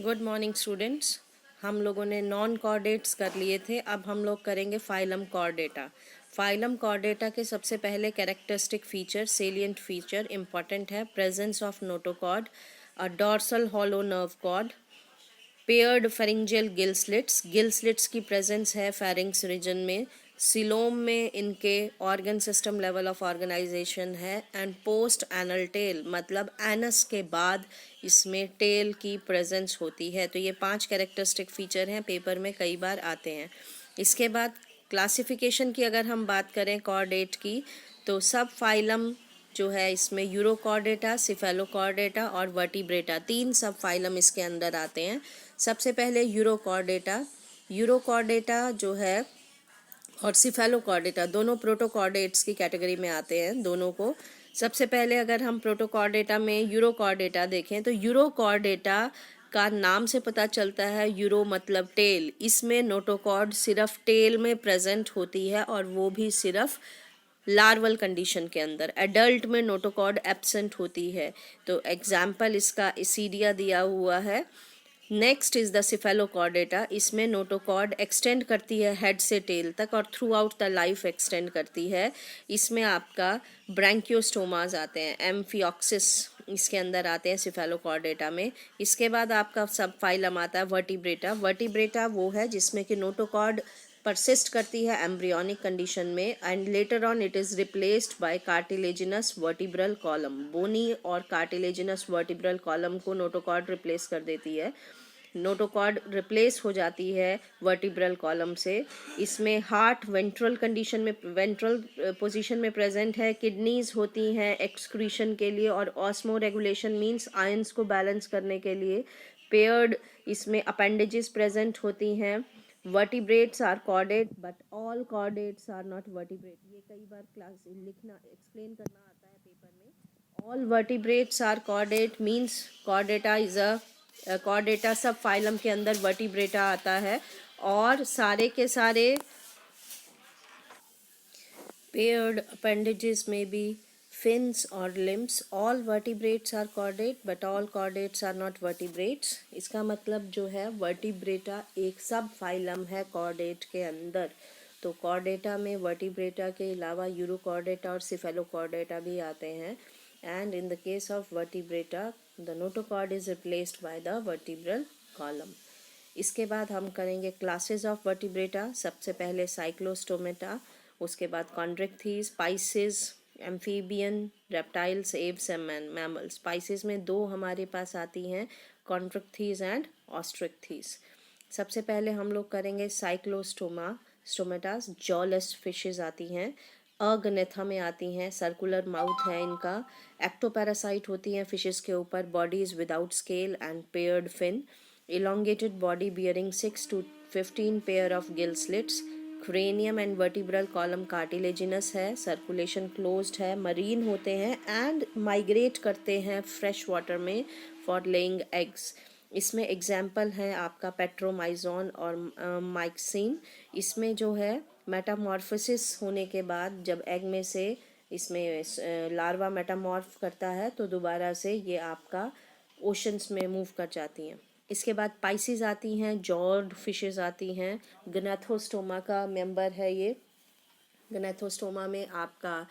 Good morning students. हम लोगों ने नॉन कॉर्डेट्स कर लिए थे, अब हम लोग करेंगे फाइलम कॉर्डेटा। फाइलम कॉर्डेटा के सबसे पहले characteristic feature, salient feature important है। Presence of notochord, a dorsal hollow nerve cord, paired pharyngeal gill slits की प्रेजेंस है फेरिंग्स रीजन में। सिलोम में इनके organ system level of organisation है। एंड पोस्ट एनल टेल, मतलब एनस के बाद इसमें टेल की प्रेजेंस होती है। तो ये 5 कैरेक्टरिस्टिक फीचर हैं, पेपर में कई बार आते हैं। इसके बाद क्लासिफिकेशन की अगर हम बात करें कॉर्डेट की, तो सब फाइलम जो है इसमें यूरोकॉर्डेटा, सिफेलोकॉर्डेटा और वर्टिब्रेटा, 3 सब फाइलम इसके अंदर आते हैं। सबसे पहले यूरोकॉर्डेटा जो है और सिफेलोकॉर्डेटा दोनों प्रोटोकॉर्डेट्स की कैटेगरी में आते हैं दोनों को। सबसे पहले अगर हम प्रोटोकॉर्डेटा में यूरोकॉर्डेटा देखें तो यूरोकॉर्डेटा का नाम से पता चलता है, यूरो मतलब टेल। इसमें नोटोकॉर्ड सिर्फ टेल में प्रेजेंट होती है और वो भी सिर्फ लार्वल कंडीशन के अंदर। एडल्ट में नोटोकॉर्ड एब्सेंट होती है। तो एग्जाम्पल इसका इसीडिया दिया हुआ है। Next is the cephalochordata. इसमें नोटोकॉर्ड एक्सटेंड करती है हेड से टेल तक और through out the life extend करती है। इसमें आपका ब्रैंकियोस्टोमास आते हैं, एम्फियोक्सिस इसके अंदर आते हैं सिफेलोकॉर्डेटा में। इसके बाद आपका सब फाइलम आता है वर्टिब्रेटा। वर्टिब्रेटा वो है जिसमें कि नोटोकॉर्ड परसिस्ट करती है एम्ब्रियोनिक कंडीशन में and later on it is replaced by cartilaginous vertebral column. Bony और कार्टिलेजिनस वर्टिब्रल कॉलम को नोटोकॉर्ड रिप्लेस कर देती है। नोटोकॉर्ड रिप्लेस हो जाती है वर्टिब्रल कॉलम से। इसमें हार्ट वेंट्रल कंडीशन में, वेंट्रल पोजीशन में प्रेजेंट है। किडनीज होती हैं एक्सक्रीशन के लिए और ऑस्मो रेगुलेशन मींस आयंस को बैलेंस करने के लिए। पेयर्ड इसमें अपेंडेजेस प्रेजेंट होती हैं। Vertebrates are chordate but all chordates are not vertebrate. ये कई बार क्लास लिखना एक्सप्लेन करना आता है पेपर में। All vertebrates are chordate means chordata is a chordata subphylum के अंदर वर्टिब्रेटा आता है और सारे के सारे पेयर्ड अपेंडेजेस में भी fins or limbs. All vertebrates are chordate but all chordates are not vertebrates. इसका मतलब जो है वर्टिब्रेटा एक सब फाइलम है कॉर्डेट के अंदर। तो कॉर्डेटा में वर्टिब्रेटा के अलावा यूरोकॉर्डेटा और सिफेलोकॉर्डेटा भी आते हैं। And in the case of vertebrata the notochord is replaced by the vertebral column. इसके बाद हम करेंगे क्लासेस ऑफ वर्टिब्रेटा। सबसे पहले साइक्लोस्टोमेटा, उसके बाद Chondrichthyes, Pisces, amphibian, reptiles, Aves and mammals. Spices में 2 हमारे पास आती हैं, कॉन्ड्रिक्थीज एंड ऑस्ट्रिक्थीज। सबसे पहले हम लोग करेंगे स्टोमेटास, जॉलेस फिशेज आती हैं। अगनेथा में आती हैं, सर्कुलर माउथ है इनका। एक्टोपैरासाइट होती हैं फिशेज के ऊपर, body is without scale and paired fin. elongated body bearing 6 to 15 pair of gill slits. cranium and vertebral column cartilaginous है, circulation closed है, marine होते हैं and migrate करते हैं fresh water में for laying eggs. इसमें एग्जाम्पल है आपका पेट्रोमाइजोन और माइक्सिन। इसमें जो है मेटामॉर्फोसिस होने के बाद जब एग में से इसमें लार्वा मेटामॉर्फ करता है तो दोबारा से ये आपका ओशंस में मूव कर जाती हैं। इसके बाद पाइसिस आती हैं, जॉर्ड फिशेस आती हैं। गनेथोस्टोमा का मेंबर है ये। गनेथोस्टोमा में आपका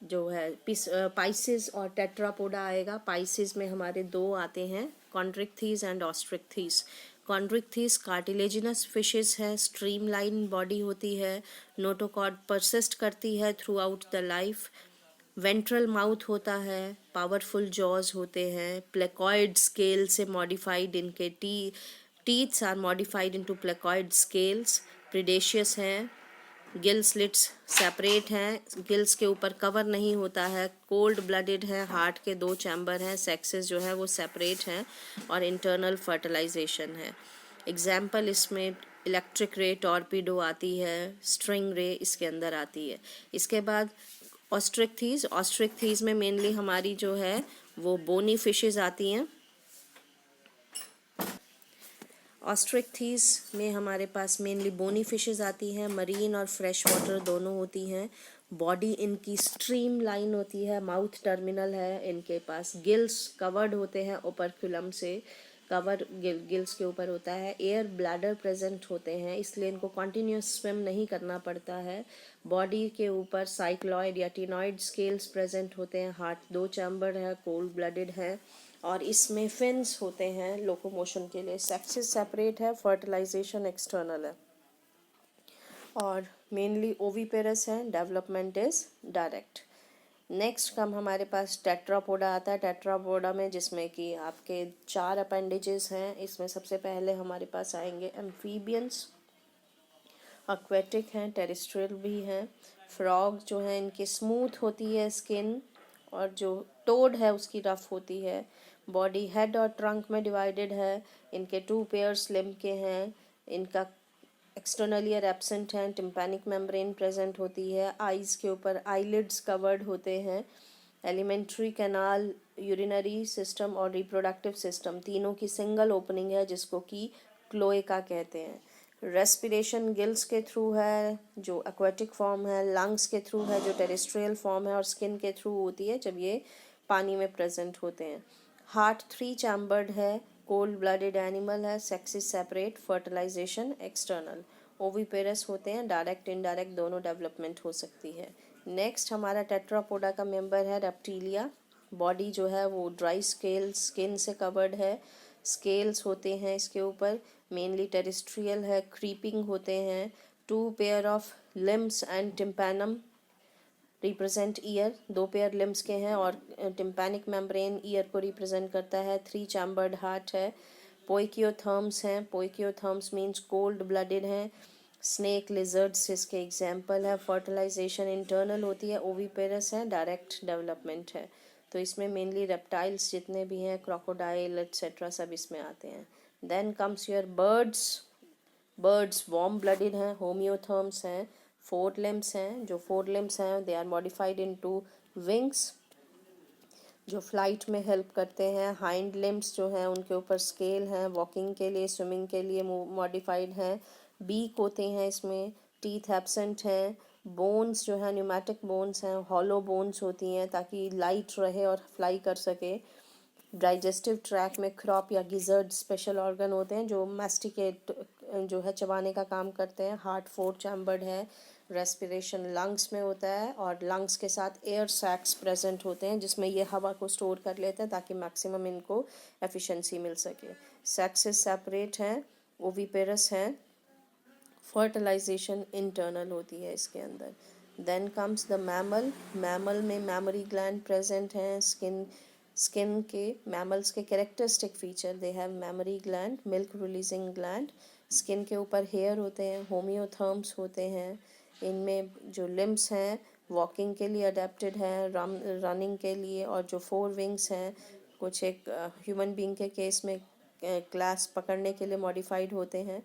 जो है पाइसिस और टेट्रापोडा आएगा। पाइसिस में हमारे 2 आते हैं, Chondrichthyes and Osteichthyes. Chondrichthyes cartilaginous fishes है, स्ट्रीमलाइन बॉडी होती है, नोटोकॉर्ड परसिस्ट करती है throughout the life. Ventral mouth होता है, पावरफुल जॉज होते हैं, प्लेकॉइड स्केल से मॉडिफाइड इनके teeths are modified into placoid scales. Predaceous हैं, गिल स्लिट्स सेपरेट हैं, गिल्स के ऊपर कवर नहीं होता है, कोल्ड ब्लडेड है, हार्ट के 2 चैम्बर हैं, सेक्सेस जो है वो सेपरेट हैं और इंटरनल फर्टिलाइजेशन है। एग्जाम्पल इसमें इलेक्ट्रिक रे टॉर्पीडो आती है, स्ट्रिंग रे इसके अंदर आती है। इसके बाद ऑस्ट्रिक्थीज में मेनली हमारी जो है वो बोनी फिशेज आती हैं। ऑस्ट्रिक्थीज में हमारे पास मेनली बोनी फिशेज आती हैं, मरीन और फ्रेश वाटर दोनों होती हैं। बॉडी इनकी स्ट्रीम लाइन होती है, माउथ टर्मिनल है इनके पास, गिल्स कवर्ड होते हैं ओपर्कुलम से, कवर गिल्स के ऊपर होता है। एयर ब्लैडर प्रेजेंट होते हैं, इसलिए इनको कॉन्टिन्यूस स्विम नहीं करना पड़ता है। बॉडी के ऊपर साइक्लॉइड या टिनॉइड स्केल्स प्रेजेंट होते हैं। हार्ट 2 चैम्बर है, कोल्ड ब्लडेड है, और इसमें फिन्स होते हैं लोकोमोशन के लिए। सेक्सेस सेपरेट है, फर्टिलाइजेशन एक्सटर्नल है, और मेनली ओविपेरस है, development is direct. Next come हमारे पास टेट्रापोडा आता है। टेट्रापोडा में जिसमें कि आपके 4 अपेंडेजेस हैं। इसमें सबसे पहले हमारे पास आएंगे एम्फीबियंस, एक्वेटिक हैं, टेरेस्ट्रियल भी हैं। फ्रॉग जो है इनकी स्मूथ होती है स्किन, और जो टोड है उसकी रफ होती है। बॉडी हेड और ट्रंक में डिवाइडेड है। इनके 2 पेयर्स लिम्ब के हैं। इनका एक्सटर्नल ईयर एब्सेंट है, टिम्पैनिक मेम्ब्रेन प्रेजेंट होती है। आइज़ के ऊपर आईलिड्स कवर्ड होते हैं। एलिमेंट्री कैनाल, यूरिनरी सिस्टम और रिप्रोडक्टिव सिस्टम तीनों की सिंगल ओपनिंग है, जिसको कि क्लोएका कहते हैं। रेस्पिरेशन गिल्स के थ्रू है, जो एक्वेटिक फॉर्म है, लंग्स के थ्रू है, जो टेरेस्ट्रियल फॉर्म है, और स्किन के थ्रू होती है जब ये पानी में प्रेजेंट होते हैं। हार्ट 3 चैम्बर्ड है, कोल्ड ब्लडेड एनिमल है, sexes separate, fertilization external. Oviparous होते हैं, डायरेक्ट इनडायरेक्ट दोनों डेवलपमेंट हो सकती है। नेक्स्ट हमारा टेट्रापोडा का मेंबर है रेप्टिलिया। बॉडी जो है वो ड्राई स्केल स्किन से कवर्ड है। स्केल्स होते हैं इसके ऊपर, मेनली टेरेस्ट्रियल है, क्रीपिंग होते हैं। 2 pair of limbs and tympanum represent year, 2 pair limbs के हैं, और टिम्पैनिक मेम्ब्रेन ईयर को रिप्रेजेंट करता है। 3 चैम्बर्ड हार्ट है। पोइकियोथर्म्स हैं, पोइकियोथर्म्स मीन्स कोल्ड ब्लडेड हैं। स्नेक, लिजर्ड्स इसके एग्जाम्पल है। फर्टिलाइजेशन इंटरनल होती है। ओविपेरस है, डायरेक्ट डेवलपमेंट है। तो इसमें मेनली रेप्टाइल्स जितने भी हैं, क्रोकोडाइल एट्सेट्रा सब इसमें आते हैं। Then comes your birds warm blooded हैं, होम्योथर्म्स हैं। 4 लिम्स हैं, जो 4 लिम्स हैं they are modified into wings, जो फ्लाइट में हेल्प करते हैं। हाइंड लिम्स जो हैं उनके ऊपर स्केल हैं, वॉकिंग के लिए, स्विमिंग के लिए मॉडिफाइड हैं। बीक होते हैं इसमें, टीथ एब्सेंट हैं। बोन्स जो है न्यूमेटिक बोन्स हैं, हॉलो बोन्स होती हैं ताकि लाइट रहे और फ्लाई कर सके। डाइजेस्टिव ट्रैक में क्रॉप या गिजर्ड स्पेशल ऑर्गन होते हैं जो मैस्टिकेट जो है चबाने का काम करते हैं। हार्ट 4 चैम्बर्ड है। रेस्पिरेशन लंग्स में होता है, और लंग्स के साथ एयर सैक्स प्रेजेंट होते हैं जिसमें ये हवा को स्टोर कर लेते हैं ताकि मैक्सिमम इनको एफिशिएंसी मिल सके। सेक्सेस सेपरेट हैं, ओविपेरस हैं। फर्टिलाइजेशन इंटरनल होती है इसके अंदर। Then comes the mammal. Mammal में मैमरी ग्लैंड प्रेजेंट हैं। स्किन के मैमल्स के characteristic feature, they have mammary gland, milk releasing gland. Skin के ऊपर हेयर होते हैं, होम्योथर्म्स होते हैं। इनमें जो लिम्स हैं वॉकिंग के लिए अडेप्टेड हैं, रनिंग के लिए, और जो 4 विंग्स हैं कुछ एक ह्यूमन बीइंग के केस में ग्लास पकड़ने के लिए मॉडिफाइड होते हैं।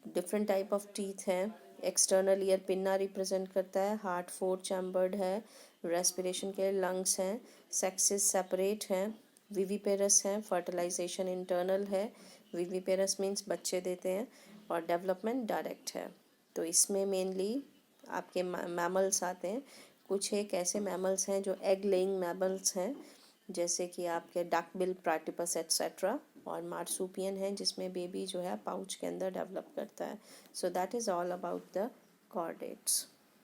डिफरेंट टाइप ऑफ टीथ हैं। एक्सटर्नल ईयर पिन्ना रिप्रेजेंट करता है। हार्ट 4 चैम्बर्ड है। रेस्पिरेशन के लंग्स हैं। सेक्सेस सेपरेट हैं। विविपेरस हैं। फर्टिलाइजेशन इंटरनल है। विविपेरस मीन्स बच्चे देते हैं, और डेवलपमेंट डायरेक्ट है। तो इसमें मेनली आपके मैमल्स आते हैं। कुछ एक ऐसे मैमल्स हैं जो एग लेइंग मैमल्स हैं, जैसे कि आपके डकबिल, प्लाटिपस एट्सेट्रा, और मार्सुपियन है जिसमें बेबी जो है पाउच के अंदर डेवलप करता है। So that is all about the chordates.